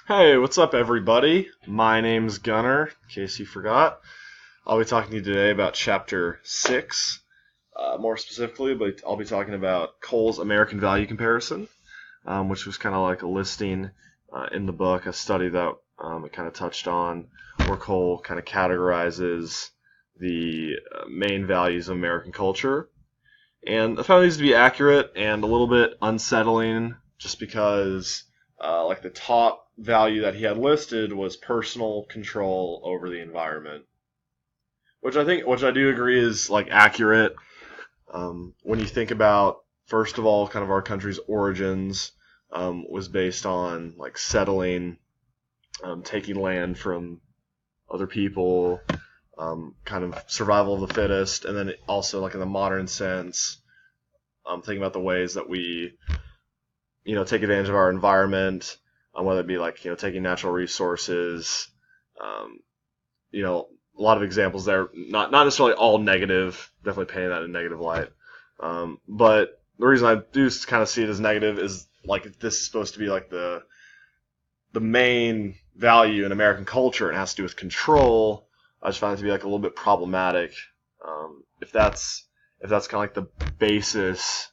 Hey, what's up, everybody? My name's Gunnar, in case you forgot. I'll be talking to you today about Chapter 6. More specifically, but I'll be talking about Cole's American Value Comparison, which was kind of like a listing in the book, a study that it kind of touched on, where Cole kind of categorizes the main values of American culture. And I found these to be accurate and a little bit unsettling just because, like, the top value that he had listed was personal control over the environment, which I do agree is, like, accurate. When you think about, first of all, kind of our country's origins, was based on, like, settling, taking land from other people, kind of survival of the fittest, and then also, like, in the modern sense, thinking about the ways that we, take advantage of our environment, whether it be like, taking natural resources, um, a lot of examples there, not necessarily all negative, definitely painting that in a negative light. But the reason I do kind of see it as negative is like this is supposed to be like the main value in American culture and it has to do with control. I just find it to be like a little bit problematic. If that's kind of like the basis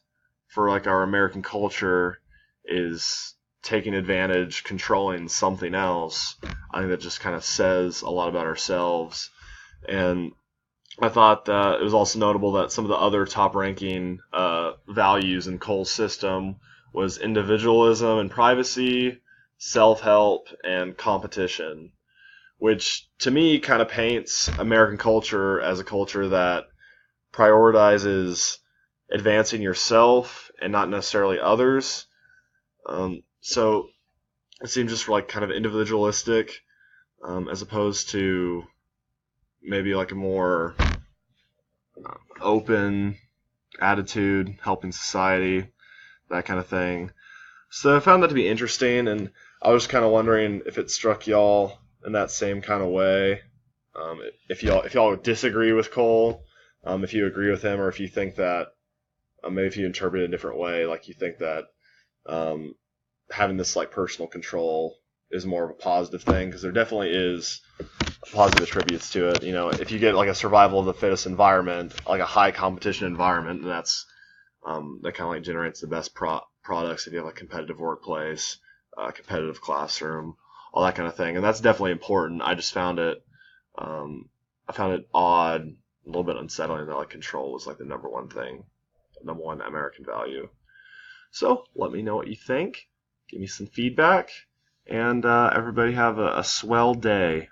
for like our American culture is taking advantage, controlling something else, I think that just kind of says a lot about ourselves. And I thought it was also notable that some of the other top-ranking values in Cole's system was individualism and privacy, self-help, and competition, which to me kind of paints American culture as a culture that prioritizes advancing yourself and not necessarily others. So it seems just like kind of individualistic, as opposed to maybe like a more open attitude, helping society, that kind of thing. So I found that to be interesting, and I was kind of wondering if it struck y'all in that same kind of way. If y'all disagree with Cole, if you agree with him, or if you think that maybe if you interpret it a different way, like you think that um, having this like personal control is more of a positive thing, because there definitely is positive attributes to it. If you get like a survival of the fittest environment, like a high competition environment, that kind of like generates the best products. If you have a competitive workplace, a competitive classroom, all that kind of thing, and that's definitely important. I just found it, I found it odd, a little bit unsettling that like control was like the number one thing, number one American value. So let me know what you think. Give me some feedback, and everybody have a swell day.